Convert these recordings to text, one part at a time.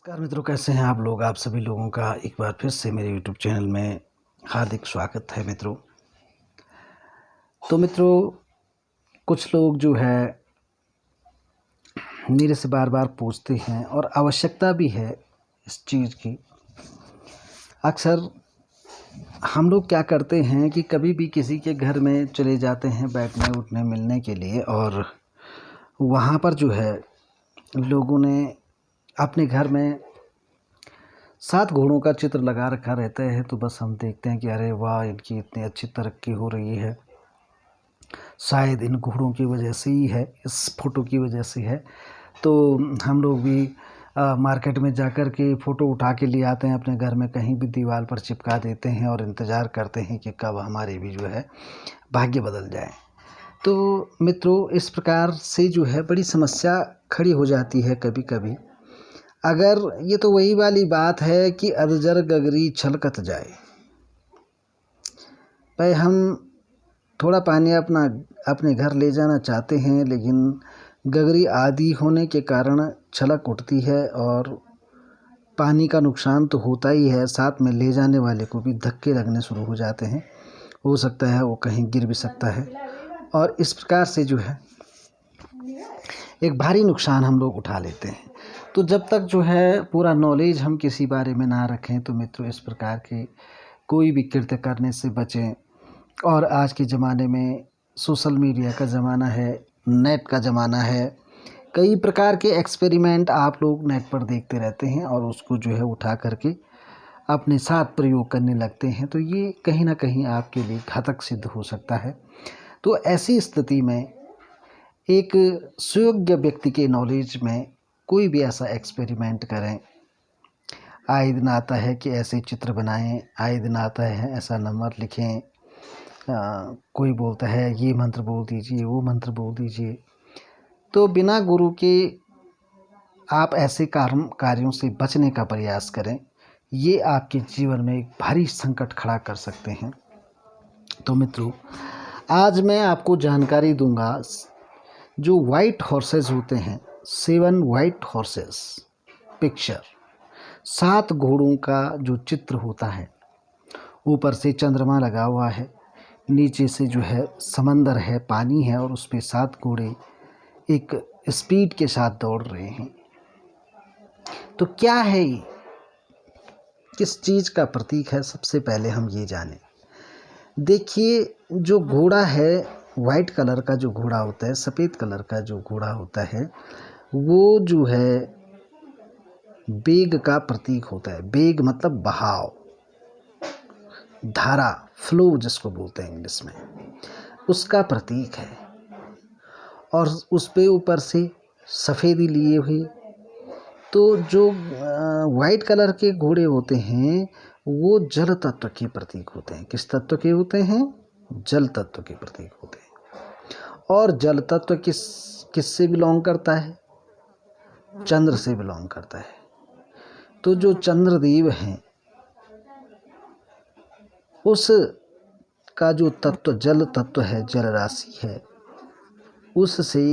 नमस्कार मित्रों, कैसे हैं आप लोग। आप सभी लोगों का एक बार फिर से मेरे YouTube चैनल में हार्दिक स्वागत है मित्रों। तो मित्रों, कुछ लोग जो है मेरे से बार बार पूछते हैं और आवश्यकता भी है इस चीज़ की। अक्सर हम लोग क्या करते हैं कि कभी भी किसी के घर में चले जाते हैं बैठने उठने मिलने के लिए, और वहाँ पर जो है लोगों ने अपने घर में 7 घोड़ों का चित्र लगा रखा रहता है। तो बस हम देखते हैं कि अरे वाह, इनकी इतनी अच्छी तरक्की हो रही है, शायद इन घोड़ों की वजह से ही है, इस फ़ोटो की वजह से है। तो हम लोग भी मार्केट में जाकर के फ़ोटो उठा के ले आते हैं, अपने घर में कहीं भी दीवार पर चिपका देते हैं और इंतज़ार करते हैं कि कब हमारे भी जो है भाग्य बदल जाए। तो मित्रों, इस प्रकार से जो है बड़ी समस्या खड़ी हो जाती है कभी कभी। अगर ये तो वही वाली बात है कि अधजर गगरी छलकत जाए, भाई हम थोड़ा पानी अपने घर ले जाना चाहते हैं, लेकिन गगरी आदि होने के कारण छलक उठती है और पानी का नुकसान तो होता ही है, साथ में ले जाने वाले को भी धक्के लगने शुरू हो जाते हैं। हो सकता है वो कहीं गिर भी सकता है, और इस प्रकार से जो है एक भारी नुकसान हम लोग उठा लेते हैं। तो जब तक जो है पूरा नॉलेज हम किसी बारे में ना रखें, तो मित्रों इस प्रकार के कोई भी कृत्य करने से बचें। और आज के ज़माने में सोशल मीडिया का ज़माना है, नेट का ज़माना है, कई प्रकार के एक्सपेरिमेंट आप लोग नेट पर देखते रहते हैं और उसको जो है उठा करके अपने साथ प्रयोग करने लगते हैं। तो ये कहीं ना कहीं आपके लिए घातक सिद्ध हो सकता है। तो ऐसी स्थिति में एक सुयोग्य व्यक्ति के नॉलेज में कोई भी ऐसा एक्सपेरिमेंट करें। आए दिन आता है कि ऐसे चित्र बनाएं, आए दिन आता है ऐसा नंबर लिखें, कोई बोलता है ये मंत्र बोल दीजिए, वो मंत्र बोल दीजिए। तो बिना गुरु के आप ऐसे कार्यों से बचने का प्रयास करें, ये आपके जीवन में एक भारी संकट खड़ा कर सकते हैं। तो मित्रों, आज मैं आपको जानकारी दूंगा, जो वाइट हॉर्सेस होते हैं, 7 वाइट हॉर्सेस पिक्चर, 7 घोड़ों का जो चित्र होता है, ऊपर से चंद्रमा लगा हुआ है, नीचे से जो है समंदर है, पानी है, और उस पे 7 घोड़े एक स्पीड के साथ दौड़ रहे हैं। तो क्या है ये, किस चीज़ का प्रतीक है, सबसे पहले हम ये जानें। देखिए, जो घोड़ा है, वाइट कलर का जो घोड़ा होता है, सफ़ेद कलर का जो घोड़ा होता है, वो जो है वेग का प्रतीक होता है। वेग मतलब बहाव, धारा, फ्लो जिसको बोलते हैं इंग्लिश में, उसका प्रतीक है। और उस पे ऊपर से सफ़ेदी लिए हुई। तो जो वाइट कलर के घोड़े होते हैं वो जल तत्व के प्रतीक होते हैं। किस तत्व के होते हैं? जल तत्व के प्रतीक होते हैं। और जल तत्व किससे बिलोंग करता है? चंद्र से बिलोंग करता है। तो जो चंद्रदेव हैं, उस का जो तत्व जल तत्व है, जल राशि है, उससे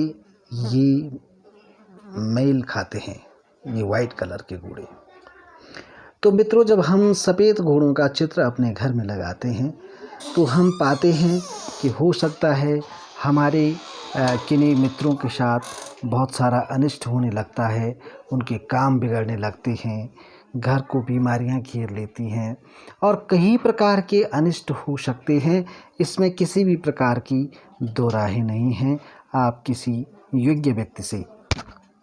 ये मेल खाते हैं, ये वाइट कलर के घोड़े। तो मित्रों, जब हम सफ़ेद घोड़ों का चित्र अपने घर में लगाते हैं, तो हम पाते हैं कि हो सकता है हमारे किन्हीं मित्रों के साथ बहुत सारा अनिष्ट होने लगता है, उनके काम बिगड़ने लगते हैं, घर को बीमारियां घेर लेती हैं, और कई प्रकार के अनिष्ट हो सकते हैं। इसमें किसी भी प्रकार की दो राहें नहीं हैं। आप किसी योग्य व्यक्ति से,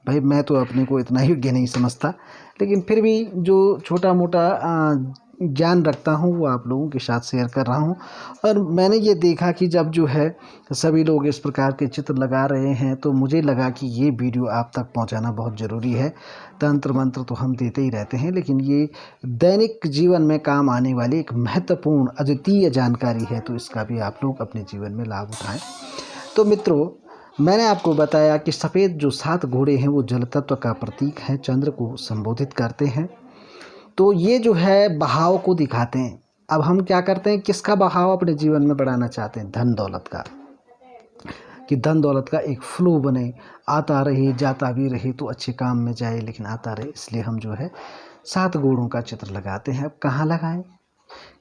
भाई मैं तो अपने को इतना योग्य नहीं समझता, लेकिन फिर भी जो छोटा मोटा ज्ञान रखता हूँ वो आप लोगों के साथ शेयर कर रहा हूँ। और मैंने ये देखा कि जब जो है सभी लोग इस प्रकार के चित्र लगा रहे हैं, तो मुझे लगा कि ये वीडियो आप तक पहुँचाना बहुत ज़रूरी है। तंत्र मंत्र तो हम देते ही रहते हैं, लेकिन ये दैनिक जीवन में काम आने वाली एक महत्वपूर्ण अद्वितीय जानकारी है, तो इसका भी आप लोग अपने जीवन में लाभ उठाएँ। तो मित्रों, मैंने आपको बताया कि सफ़ेद जो 7 घोड़े हैं वो जल तत्व का प्रतीक हैं, चंद्र को संबोधित करते हैं। तो ये जो है बहाव को दिखाते हैं। अब हम क्या करते हैं, किसका बहाव अपने जीवन में बढ़ाना चाहते हैं? धन दौलत का। कि धन दौलत का एक फ्लो बने, आता रहे जाता भी रहे, तो अच्छे काम में जाए लेकिन आता रहे। इसलिए हम जो है 7 घोड़ों का चित्र लगाते हैं। अब कहाँ लगाएं,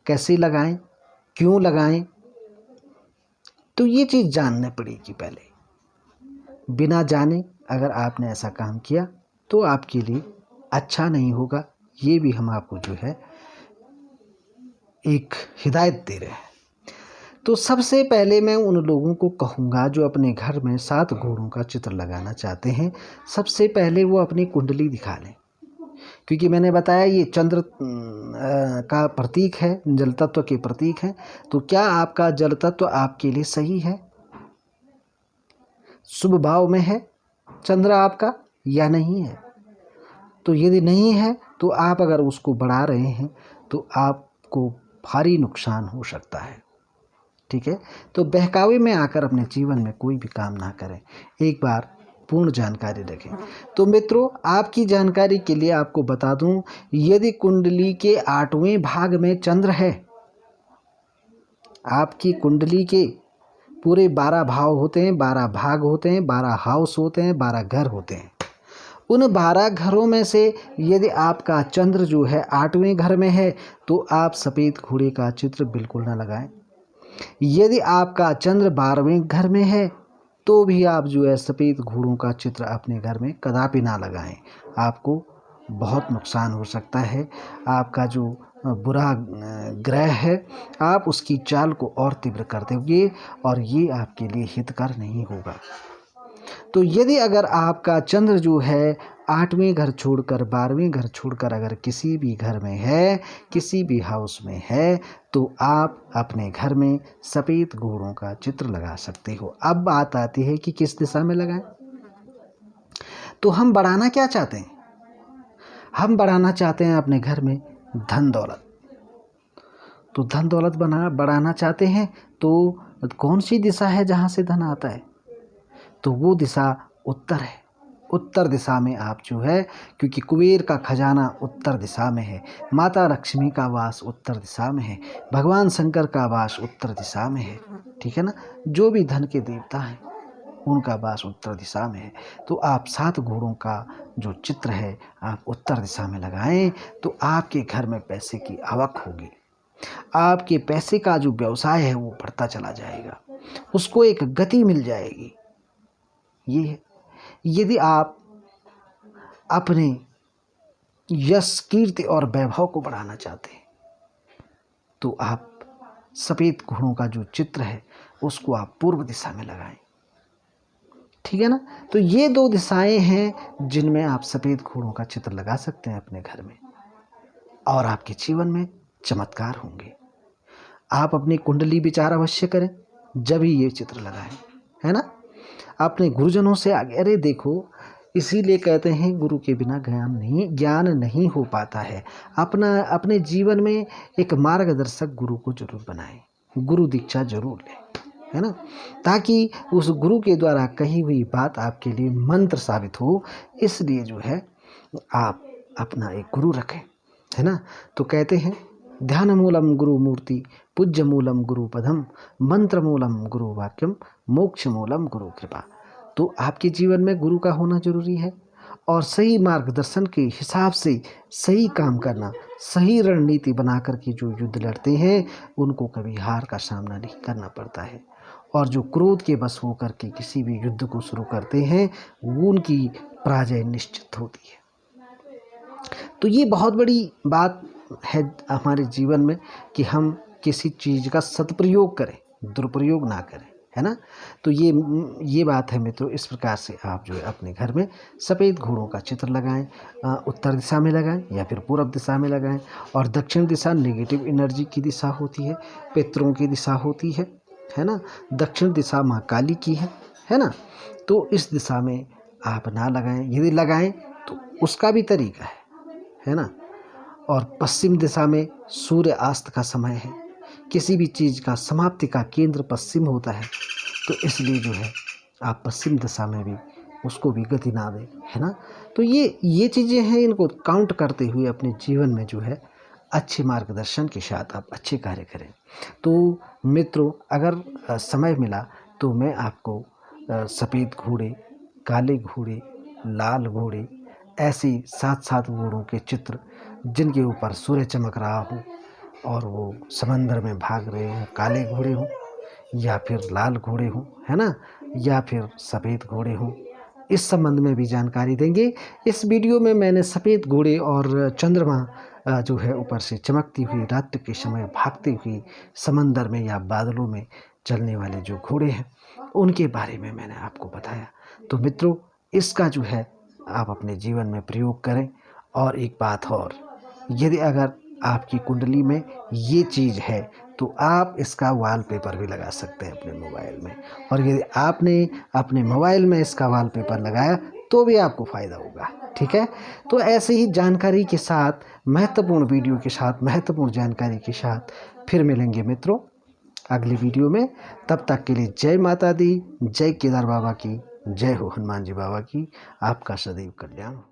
कैसे लगाएं, क्यों लगाएं, तो ये चीज़ जानना पड़ेगी पहले। बिना जाने अगर आपने ऐसा काम किया तो आपके लिए अच्छा नहीं होगा। ये भी हम आपको जो है एक हिदायत दे रहे हैं। तो सबसे पहले मैं उन लोगों को कहूँगा जो अपने घर में 7 घोड़ों का चित्र लगाना चाहते हैं, सबसे पहले वो अपनी कुंडली दिखा लें। क्योंकि मैंने बताया ये चंद्र का प्रतीक है, जल तत्व के प्रतीक है। तो क्या आपका जल तत्व आपके लिए सही है, शुभ भाव में है चंद्र आपका या नहीं है? तो यदि नहीं है तो आप अगर उसको बढ़ा रहे हैं तो आपको भारी नुकसान हो सकता है। ठीक है, तो बहकावे में आकर अपने जीवन में कोई भी काम ना करें, एक बार पूर्ण जानकारी रखें। तो मित्रों, आपकी जानकारी के लिए आपको बता दूं, यदि कुंडली के 8वें भाग में चंद्र है, आपकी कुंडली के पूरे 12 भाव होते हैं, 12 भाग होते हैं, 12 हाउस होते हैं, 12 घर होते हैं। उन 12 घरों में से यदि आपका चंद्र जो है 8वें घर में है तो आप सफ़ेद घोड़े का चित्र बिल्कुल ना लगाएं। यदि आपका चंद्र 12वें घर में है तो भी आप जो है सफ़ेद घोड़ों का चित्र अपने घर में कदापि ना लगाएं। आपको बहुत नुकसान हो सकता है। आपका जो बुरा ग्रह है, आप उसकी चाल को और तीव्र कर देंगे और ये आपके लिए हितकर नहीं होगा। तो यदि अगर आपका चंद्र जो है 8वें घर छोड़कर 12वें घर छोड़कर अगर किसी भी घर में है, किसी भी हाउस में है, तो आप अपने घर में सफ़ेद घोड़ों का चित्र लगा सकते हो। अब बात आती है कि किस दिशा में लगाएं। तो हम बढ़ाना क्या चाहते हैं? हम बढ़ाना चाहते हैं अपने घर में धन दौलत। तो धन दौलत बढ़ाना चाहते हैं तो कौन सी दिशा है जहाँ से धन आता है? तो वो दिशा उत्तर है। उत्तर दिशा में आप जो है, क्योंकि कुबेर का खजाना उत्तर दिशा में है, माता लक्ष्मी का वास उत्तर दिशा में है, भगवान शंकर का वास उत्तर दिशा में है। ठीक है ना, जो भी धन के देवता हैं उनका वास उत्तर दिशा में है। तो आप 7 घोड़ों का जो चित्र है आप उत्तर दिशा में लगाएं तो आपके घर में पैसे की आवक होगी। आपके पैसे का जो व्यवसाय है वो बढ़ता चला जाएगा, उसको एक गति मिल जाएगी। ये है, यदि आप अपने यश, कीर्ति और वैभव को बढ़ाना चाहते हैं तो आप सफ़ेद घोड़ों का जो चित्र है उसको आप पूर्व दिशा में लगाएं। ठीक है ना, तो ये 2 दिशाएं हैं जिनमें आप सफ़ेद घोड़ों का चित्र लगा सकते हैं अपने घर में और आपके जीवन में चमत्कार होंगे। आप अपनी कुंडली विचार अवश्य करें जब ही ये चित्र लगाएं, है ना। अपने गुरुजनों से आगे, अरे देखो, इसीलिए कहते हैं गुरु के बिना ज्ञान नहीं हो पाता है। अपने जीवन में एक मार्गदर्शक गुरु को जरूर बनाएं, गुरु दीक्षा जरूर लें, है ना, ताकि उस गुरु के द्वारा कही हुई बात आपके लिए मंत्र साबित हो। इसलिए जो है आप अपना एक गुरु रखें, है ना। तो कहते हैं ध्यान मूलम गुरु मूर्ति, पूज्य मूलम गुरु पदम, मंत्र मूलम गुरु वाक्यम, मोक्ष मूलम गुरु कृपा। तो आपके जीवन में गुरु का होना जरूरी है और सही मार्गदर्शन के हिसाब से सही काम करना, सही रणनीति बनाकर के जो युद्ध लड़ते हैं उनको कभी हार का सामना नहीं करना पड़ता है। और जो क्रोध के बस होकर के किसी भी युद्ध को शुरू करते हैं वो उनकी पराजय निश्चित होती है। तो ये बहुत बड़ी बात है हमारे जीवन में कि हम किसी चीज़ का सदप्रयोग करें, दुरुपयोग ना करें, है ना। तो ये बात है मित्रों। इस प्रकार से आप जो है अपने घर में सफ़ेद घोड़ों का चित्र लगाएं, उत्तर दिशा में लगाएं या फिर पूर्व दिशा में लगाएं। और दक्षिण दिशा नेगेटिव एनर्जी की दिशा होती है, पितरों की दिशा होती है ना। दक्षिण दिशा माँ काली की है ना। तो इस दिशा में आप ना लगाएं, यदि लगाएं तो उसका भी तरीका है ना। और पश्चिम दिशा में सूर्य अस्त का समय है, किसी भी चीज़ का समाप्ति का केंद्र पश्चिम होता है, तो इसलिए जो है आप पश्चिम दिशा में भी उसको भी गति ना दें, है ना। तो ये चीज़ें हैं, इनको काउंट करते हुए अपने जीवन में जो है अच्छे मार्गदर्शन के साथ आप अच्छे कार्य करें। तो मित्रों, अगर समय मिला तो मैं आपको सफ़ेद घोड़े, काले घोड़े, लाल घोड़े, ऐसे 7-7 घोड़ों के चित्र जिनके ऊपर सूर्य चमक रहा हो और वो समंदर में भाग रहे हों, काले घोड़े हों या फिर लाल घोड़े हों, है ना? या फिर सफ़ेद घोड़े हों, इस संबंध में भी जानकारी देंगे। इस वीडियो में मैंने सफ़ेद घोड़े और चंद्रमा जो है ऊपर से चमकती हुई रात्रि के समय भागती हुई समंदर में या बादलों में चलने वाले जो घोड़े हैं, उनके बारे में मैंने आपको बताया। तो मित्रों, इसका जो है आप अपने जीवन में प्रयोग करें। और एक बात और, यदि अगर आपकी कुंडली में ये चीज़ है तो आप इसका वॉलपेपर भी लगा सकते हैं अपने मोबाइल में। और यदि आपने अपने मोबाइल में इसका वॉलपेपर लगाया तो भी आपको फ़ायदा होगा। ठीक है? तो ऐसे ही जानकारी के साथ, महत्वपूर्ण वीडियो के साथ, महत्वपूर्ण जानकारी के साथ फिर मिलेंगे मित्रों अगली वीडियो में। तब तक के लिए जय माता दी, जय केदार बाबा की, जय हो हनुमान जी बाबा की। आपका सदैव कल्याण हो।